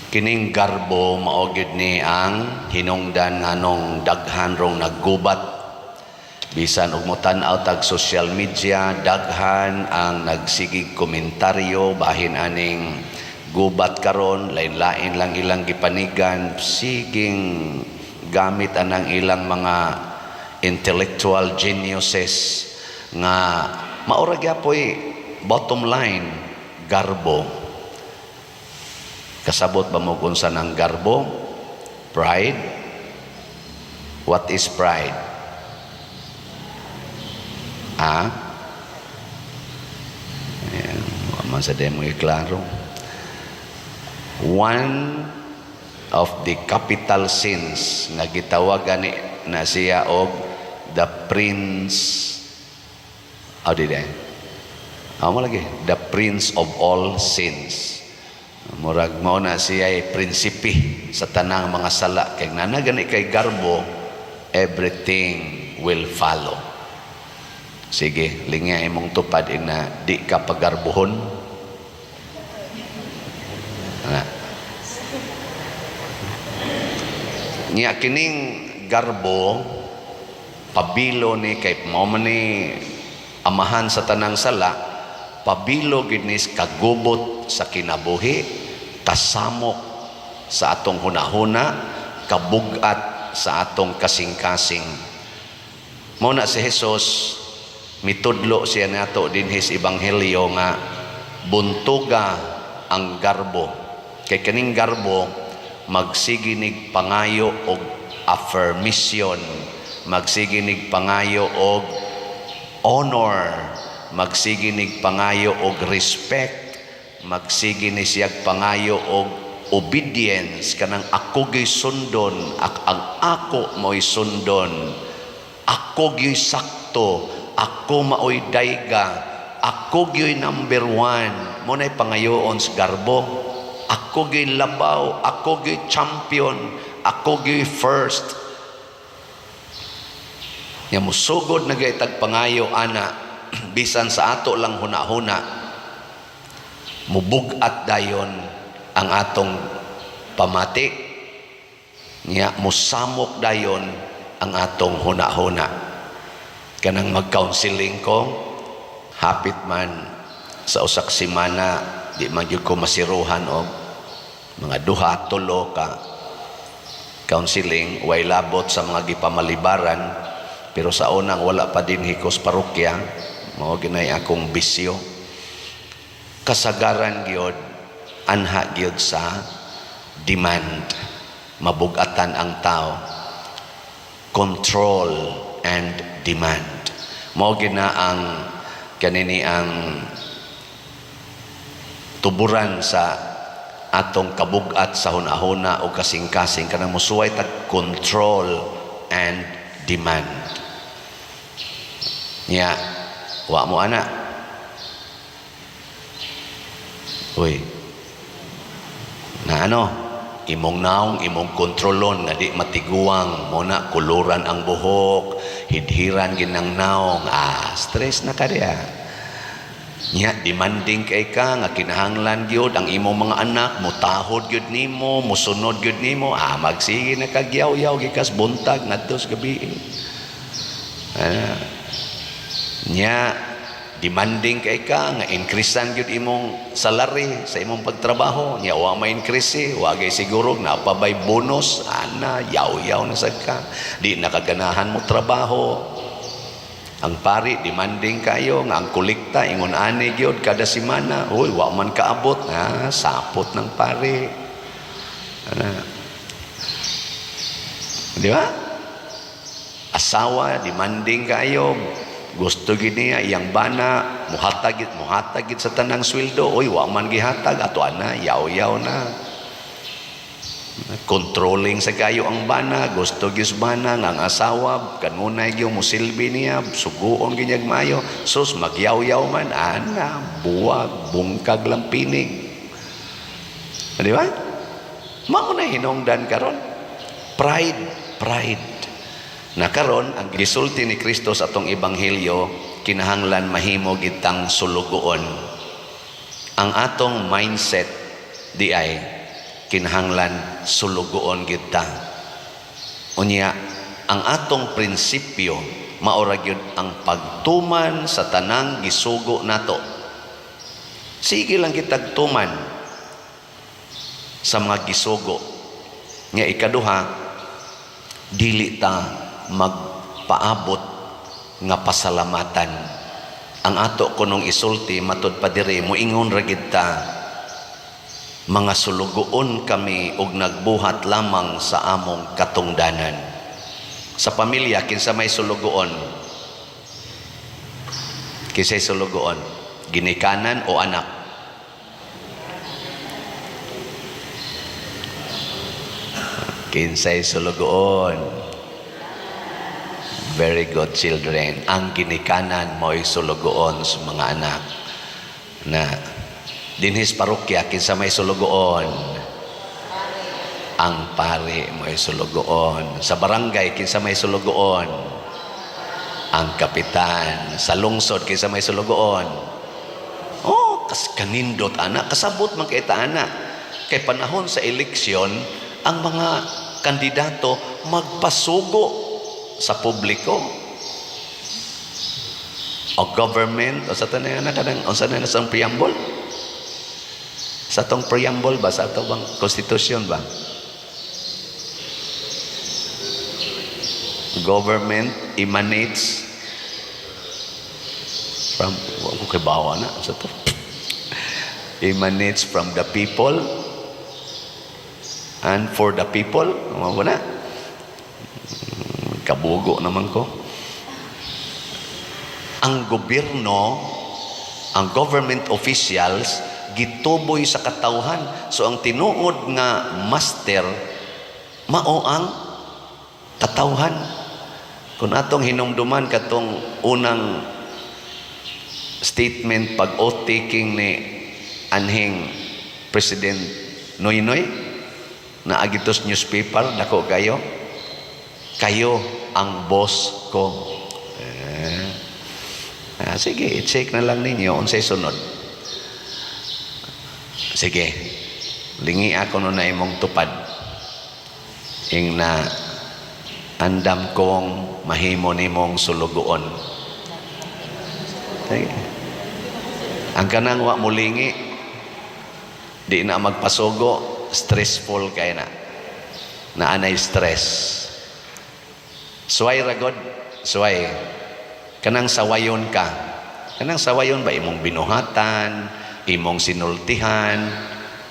Kining garbo mao gyud ni ang hinungdan nganong daghan rong naggubat bisan og motan-aw tag social media, daghan ang nagsigig komentaryo bahin aning gubat karon, lain-lain lang ilang gipanigan, siging gamit anang ilang mga intellectual geniuses nga maura gyapoy bottom line garbo. Kasabot ba mo kung saan ang garbo? Pride. What is pride? Ayan, man sa demo iklaro. One of the capital sins nga gitawagan na siya og the prince the prince of all sins. Murag mao na siya ay prinsipi sa tanang mga sala. Kay nanagani kay garbo, everything will follow. Sige, lingya imong tupad na di ka pagarbuhon. Nya kining garbo pabilo ni kay mao man ni amahan sa tanang sala, pabilo gid ni kagubot sa kinabuhi, kasamok sa atong hunahuna, kabugat sa atong kasing-kasing. Mao na si Jesus mitudlo siya nato dinhis ebanghelyo nga buntuga ang garbo. Kay kaning garbo magsiginig pangayo og affirmation, magsiginig pangayo og honor, magsiginig pangayo og respect, magsiginig siyag pangayo og obedience, kanang ako gyud sundon, ang ako mo'y sundon, ako gyud sakto, ako maoy dayga, ako gyud number 1. Mo nay pangayoon sa garbo. Ako gyud labaw, ako gyud champion, ako gyud first. Nya musugod na gaytag pangayo ana bisan sa ato lang hunahuna, mubugat dayon ang atong pamati, nya musamok dayon ang atong hunahuna. Kanang mag-counseling ko, hapit man sa usak semana, di man gyud ko masiruhan og mga 2-3 ka counseling, way labot sa mga gipamalibaran. Pero sa unang wala pa din hikos parokya, mao ginay akong bisyo. Kasagaran gyud anha gyud sa demand, mabugatan ang tao, control and demand. Mao gina ang kanini ang tuburan sa atong kabugat sa hunahuna o kasing-kasing, kanang musuway tag control and demand. Nya wa mo ana, uy, na imong naong, imong kontrolon nga di matiguang, mo na kuluran ang buhok, hidhiran ginang naong, stress na ka diya. Nya demanding kay ka nga kinahanglan gyud ang imong mga anak mutahod gyud nimo, musunod gyud nimo, magsige na kagyaw-yaw gikas buntag ngadto sa gabi. Nya demanding kay ka nga increasean gyud imong salary sa imong pagtrabaho, nya wa ma-increase, wa gay siguro napabay bonus, yaw-yaw na sad ka, di nakaganahan mo trabaho. Ang pari demanding kayo nga ang kolekta ingon ani gyud kada semana, uy wa man kaabot, sapot ng pari. Di ba? Asawa demanding kayo, gusto gid niya iyang bana muhatag sa tanang sweldo, uy wa man gihatag, ato ana yaw-yaw na. Controlling sa kayo ang bana, gusto gis bana nga ang asawa kanunay gyud musilbi niya, suguon ginyag mayo, sus magyaw-yaw man, buwag bungkag lang pinig. Di ba? Mao na hinungdan karon, pride na karon ang gisulti ni Kristo sa atong ebanghelyo, kinahanglan mahimo gitang sulugoon ang atong mindset di ay kinahanglan sulugoon kita. Unya, ang atong prinsipyo maura gyud ang pagtuman sa tanang gisugo nato. Sige lang kitag tuman sa mga gisugo. Nga ikaduha, dili ta magpaabot nga pasalamatan. Ang ato kunong isulti matud pa diri moingon ra gid ta, mga sulugoon kami ug nagbuhat lamang sa among katungdanan. Sa pamilya kinsa may sulugoon? Kinsay sulugoon? Ginikanan o anak? Kinsay sulugoon? Very good, children. Ang ginikanan mo'y sulugoon sa mga anak. Na dinhis parokya kinsa may sulugoon? Ang pari mo'y sulugoon. Sa barangay kinsa may sulugoon? Ang kapitan. Sa lungsod kinsa may sulugoon? Oh, kanindot anak, kasabot man kay ta anak. Kay panahon sa eleksyon, ang mga kandidato magpasugo sa publiko o government o sa tanay na kanang o sa nasang preamble, sa tong preamble ba, sa atong bang konstitusyon ba, government emanates from, kay bawa na sa to, emanates from the people and for the people. Mo na kabugo naman ko. Ang gobyerno, ang government officials gituboy sa katawhan. So ang tinuod nga master mao ang katawhan. Kung atong hinumduman katong unang statement pag oath taking ni anhing President Noynoy na agitos newspaper, dako kayo ang boss ko. Sige, i-check na lang ninyo unsay sunod. Sige, lingi ako no na imong tupad ing na andam kong mahimo nimong sulugoon. Sige. Ang kanang wa mulingi di na magpasugo, stressful kay na anay stress. Suway ragod, suway. Kanang sawayon ka. Kanang sawayon ba imong binuhatan, imong sinultihan,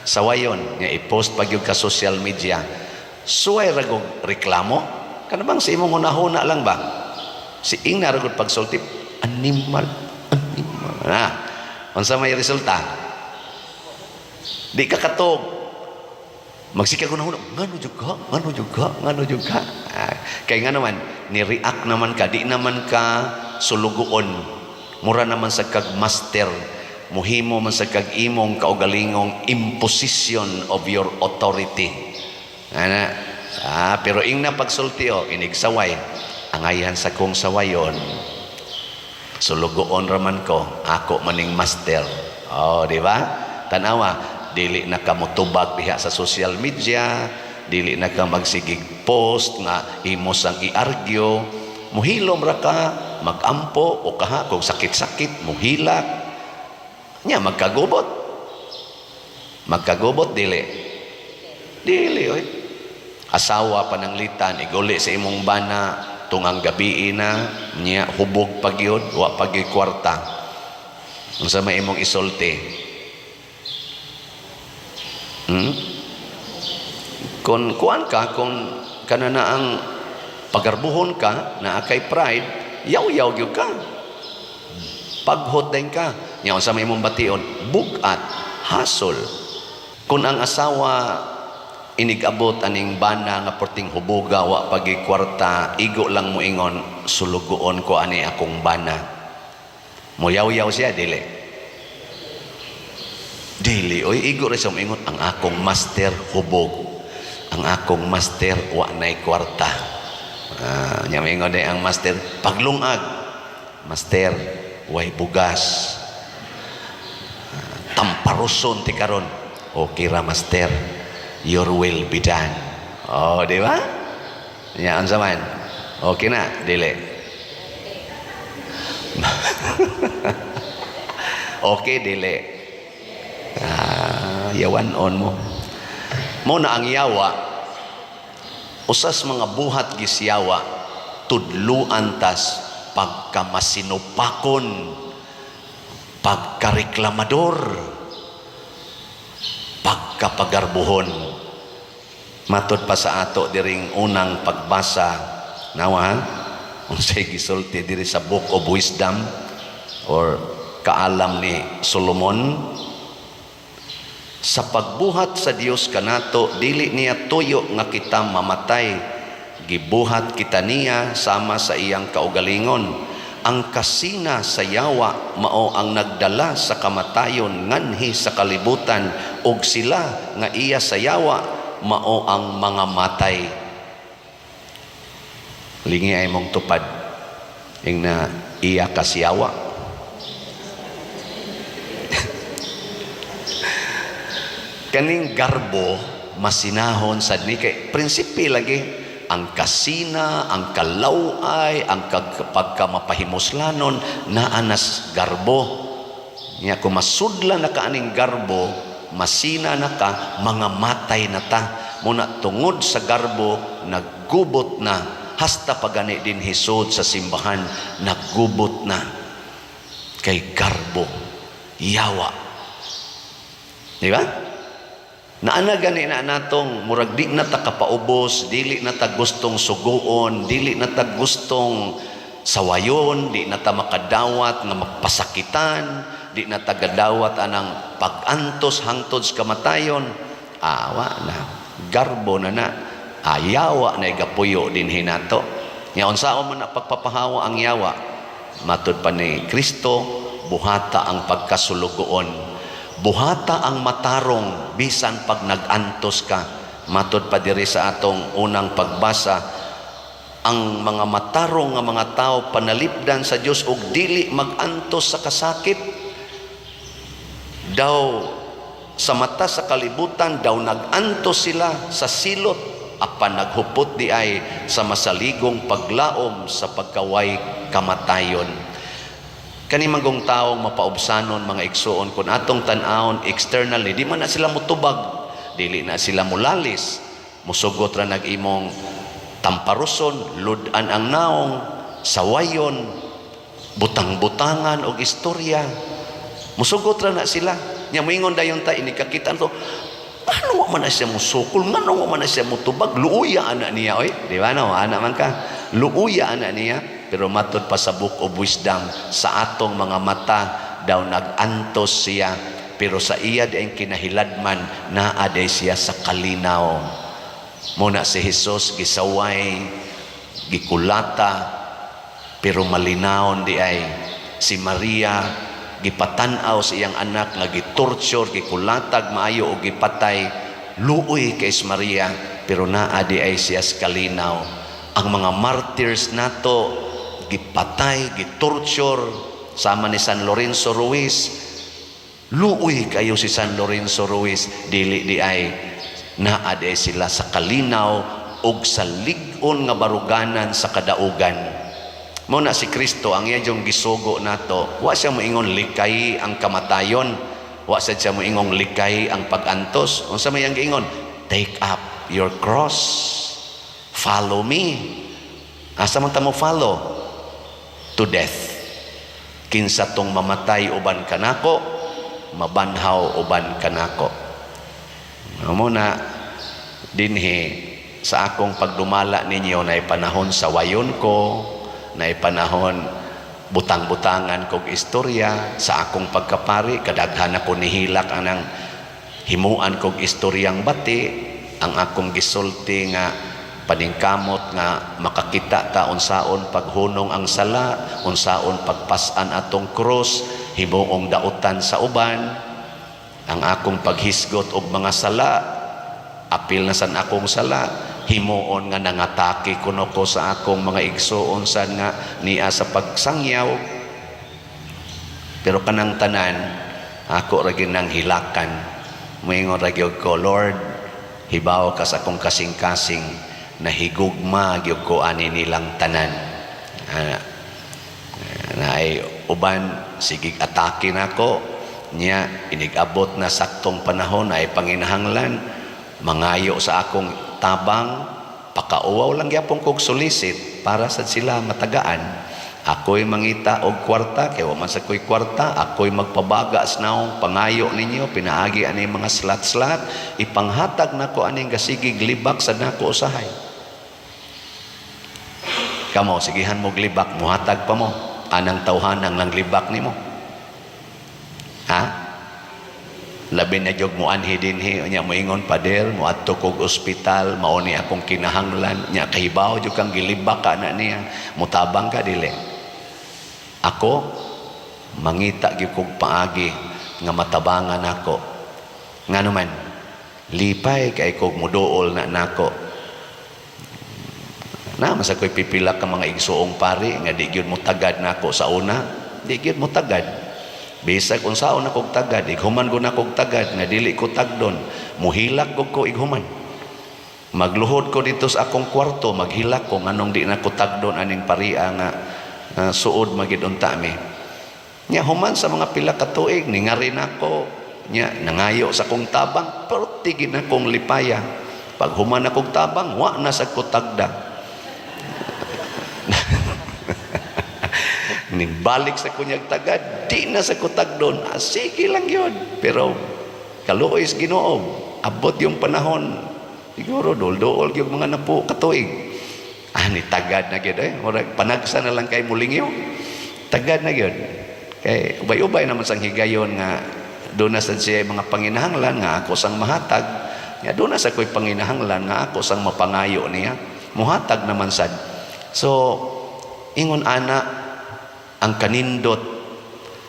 sawayon nga i-post pag yung ka social media. Suway ragog reklamo. Kanang sa imong hunahuna lang ba? Si ing na ragod pagsulti, animal. Unsa may resulta? Di ka katog. Magsika ko na ngano juga. Kaya nga naman, ni-react naman ka, di naman ka sulugoon. Mura naman sa kag master, muhimo man sa kag imong kaugalingong imposition of your authority. Pero ing na pagsulti inigsaway, angayan sa kong sawayon, sulugoon raman ko, ako maning master. Di ba? Tanawa, dili na ka motubag diha sa social media, dili na ka magsigig post nga imo sang i-argue, muhilom ra ka, magampo o kaha kung sakit-sakit muhilak nya magkagubot dili oy. Asawa pananglitan iguli sa imong bana tungang gabi na nya hubog pagyud wa pagi kwarta, unsa may imong isulti? Kung kuan ka, kung kanana ang pagarbuhon ka na akay pride, yaw-yaw gyud ka, paghot din ka nya unsa may imong bation? Bugat, hasol. Kung ang asawa inigabot aning bana nga porting huboga wa pagi kwarta, igo lang mo ingon, sulugoon ko ani akong bana. Moyaw-yaw siya dili oy, igo rin sa ingon, ang akong master hubog, ang akong master wa nay kwarta. Nya maingon day ang master paglungag, master way bugas, tamparuson ti karon, okay ra master, your will be done. Oh, di ba? Yan sa man. Okay na, dili. Okay, dili. Yawan on mo. Mo na ang yawa, usas mga buhat gisyawa, tudluan tas pagkamasinupakon, pagkareklamador, pagkapagarbuhon. Matod pa sa ato diring unang pagbasa, nawa, unsay gisulti diri sa Book of Wisdom or Kaalam ni Solomon, sa pagbuhat sa Dios kanato, dili niya tuyo nga kita mamatay, gibuhat kita niya sama sa iyang kaugalingon. Ang kasina sa yawa mao ang nagdala sa kamatayon nganhi sa kalibutan, ug sila nga iya sa yawa mao ang mga matay. Lingi ay mong tupad ing na iya kasyawa. Kaning garbo masinahon sad ni kay prinsipi lagi ang kasina, ang kalaway, ang pagkamapahimuslanon naa nas garbo. Nya kung masudla na ka aning garbo, masina na ka, mga matay na ta. Muna tungod sa garbo, naggubot na. Hasta pagani din hisod sa simbahan, naggubot na. Kay garbo, yawa. Di ba? Naana gani na natong murag di na ta kapaubos, dili na ta gustong suguon, dili na ta gustong sawayon, di na ta makadawat nga magpasakitan, di na ta gadawat anang pagantos hangtod sa kamatayon. Awa na, garbo na ayawa na igapuyo din hinato. Nya unsaon man na pagpapahawa ang yawa, matud pa ni Kristo, buhata ang pagkasulugoon. Buhata ang matarong bisan pag nag-antos ka. Matod pa diri sa atong unang pagbasa, ang mga matarong nga mga tao panalipdan sa Dios ug dili mag-antos sa kasakit. Daw sa mata sa kalibutan daw nag-antos sila sa silot, apan naghupot di ay sa masaligong paglaom sa pagkaway kamatayon. Kani manggong taong mapaubsanon mga igsuon kung atong tan-awon externally, di man na sila mutubag, dili na sila mulalis, musugot ra nag-imong tamparuson, ludan ang naong, sawayon, butang-butangan og istorya, musugot ra na sila. Nya moingon dayon ta ini kakitaan to, ano man na siya musukol, ngano man na siya mutubag, luuya ana niya oy, di ba no, ana man ka, luuya ana niya. Pero matod pa sa Book of Wisdom, sa atong mga mata daw nag-antos siya, pero sa iya di ang kinahiladman naaday siya sa kalinaw. Muna si Jesus gisaway, gikulata, pero malinaon di ay. Si Maria gipatanaw sa iyang anak nga gitorture, gikulatag maayo o gipatay, luoy kay Maria, pero naadi ay siya sa kalinaw. Ang mga martyrs nato gipatay, gitorture, sama ni San Lorenzo Ruiz, luoy kayo si San Lorenzo Ruiz, dili di ay naaday sila sa kalinaw ug sa lig-on nga baruganan sa kadaugan. Muna si Kristo ang iyang gisugo nato, wa siya moingon likay ang kamatayon, wa siya moingon likay ang pagantos. Unsa may ang giingon? Take up your cross, follow me. Asa man ta mo follow? To death. Kinsa tong mamatay uban kanako, mabanhaw uban kanako. Muna dinhi sa akong pagdumala ninyo na panahon sa wayon ko, na panahon butang-butangan kog istorya sa akong pagkapari, kadaghan ako nihilak anang himuan kog istoryang bati, ang akong gisulti nga paningkamot nga makakita ta unsaon paghunong ang sala, unsaon pagpasan atong krus, himuong dautan sa uban, ang akong paghisgot og mga sala, apil na san akong sala, himuon nga nangatake kuno ko sa akong mga igsuon san nga niya sa pagsangyaw. Pero kanang tanan ako ra gyud nang hilakan, moingon ra gyud ko, Lord, hibaw ka sa akong kasing-kasing na higugma gyud ko ani nilang tanan. Na ay uban sigig atake nako niya, inigabot na saktong panahon ay panginahanglan mangayo sa akong tabang, pakauwaw lang gyapon kog solicit para sa sila matagaan. Ako'y mangita og kwarta, kaya waman sa ko'y kwarta, ako'y magpabaga sa naong pangayo ninyo, pinaagi ani mga slat-slat, ipanghatag nako aning gasigig libak sa nako usahay. Kamo, sigihan mo libak, muhatag pa mo, anang tawhanang lang libak nimo. Ha? Labi na jog mo anhi dinhi, nya moingon pader, mo adto kog ospital, mao ni akong kinahanglan, nya kahibaw jud kang gilibak ka na niya, mutabang ka dili. Ako mangita gyud kog paagi nga matabangan nako. Ngano man lipay kay kog muduol na nako. Na masa ko'y pipila ka mga igsuong pari nga di gyud mo tagad nako sa una, di gyud mo tagad. Bisag unsaon na kog tagad, ighuman ko na kog tagad nga dili ko tagdon, muhilak kog ko ighuman. Magluhod ko dito sa akong kwarto, maghilak ko nganong di na ko tagdon aning paria nga suod magid unta mi. Nya human sa mga pila ka tuig ningari nako, nya nangayo sa kong tabang, pero tigid na kong lipaya. Pag human na kong tabang, wa na sa ko tagda. Nimbalik sa kunyag tagad, di na sa kutag doon. Sige lang yun. Pero kaluoy sa Ginoo, abot yung panahon. Siguro dol-dol yung mga napo katuig. Ni tagad na gyud panagsa na lang kay mulingyo. Tagad na gyud. Kay ubay-ubay naman sang higayon nga doon na sa siya mga panginahanglan nga ako sang mahatag. Nga doon na sa ko'y panginahanglan nga ako sang mapangayo niya. Muhatag naman sad. So ingon ana ang kanindot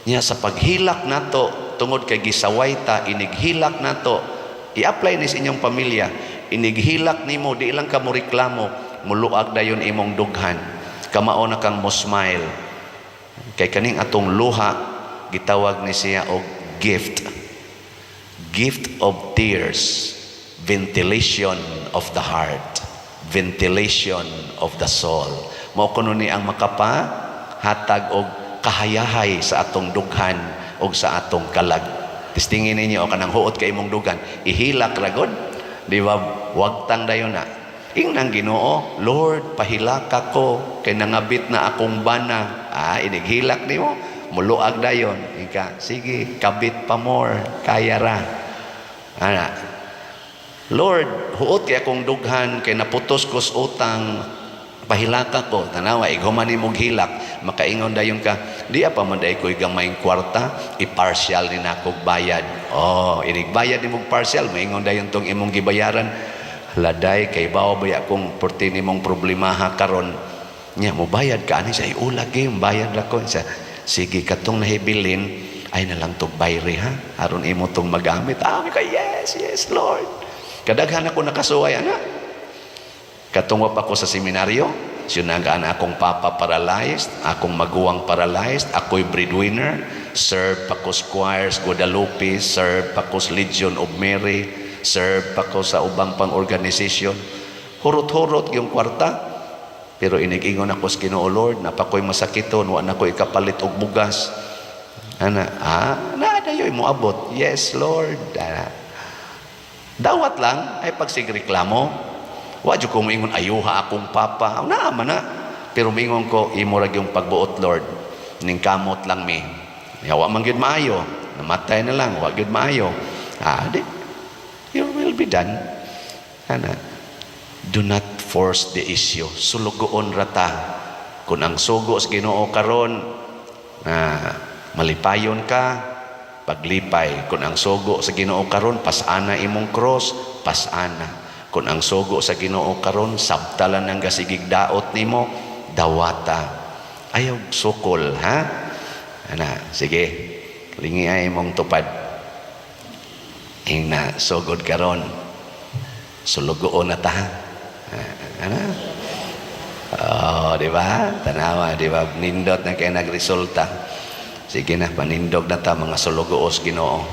niya sa paghilak nato tungod kay gisaway ta, inighilak nato, i-apply ni sa inyong pamilya, inighilak nimo, di lang ka mo reklamo, muluag dayon imong dughan, kamao na kang mo smile. Kay kaning atong luha gitawag ni siya og gift of tears, ventilation of the heart, ventilation of the soul. Mao kuno ni ang makapahatag og kahayahay sa atong dughan og sa atong kalag. Tistingin ninyo o kanang huot kay imong dughan, ihilak ragod, di ba? Wagtang dayon na. Ingnang Ginoo, Lord, pahilaka ko kay nangabit na akong bana. Inighilak nimo, muluag dayon. Ika, sige, kabit pa more, kaya ra. Lord, huot kay akong dughan kay naputos ko sa utang, pahilaka ko. Tanawa, iguman imong hilak, makaingon dayon ka, di pa man day ko igamay kwarta, i-partial ni nakog bayad. Inigbayad imong partial, maingon dayon tong imong gibayaran. Laday kay bawo baya kung porti nimong problemaha karon nya mo bayad ka ani sa iulag gyud bayad ra ko sa sige katong nahibilin ay na lang tog bayre ha aron imo tong magamit. Kay yes Lord, kadaghan ako nakasuway ana katong wa pa ko sa seminaryo, sinagaan akong papa paralyzed, akong maguwang paralyzed, ako'y breadwinner, serve pa ko Squires Guadalupe, serve pa ko Legion of Mary, serve pa ko sa ubang pang-organisasyon. Hurot-hurot yung kwarta. Pero inig-ingon ako sa Ginoo, Lord, napakoy masakiton, wa na ko ikapalit og bugas. Dayoy mo abot. Yes, Lord. Dawat lang, ay pagsigreklamo. Wa jud ko moingon, ayuha akong papa. Naama na. Pero moingon ko, imurag yung pagbuot, Lord. Ning kamot lang mi. Wa man gyud maayo. Namatay na lang, wa gyud maayo. Your will be done. Do not force the issue. Sulugoon rata. Kung ang sugo sa Ginoo karon, malipayon ka, paglipay. Kung ang sugo sa Ginoo karon, pasana imong cross, pasana. Kung ang sugo sa Ginoo karon, sabtalan ng gasigig daot nimo, dawata. Ayaw sukol, ha? Sige, lingi ay imong tupad. Na sugod karon sulugoon na ta. Di ba? Tanawa, di ba? Nindot na kay nagresulta. Sige na, panindog na ta mga sulugoos Ginoo.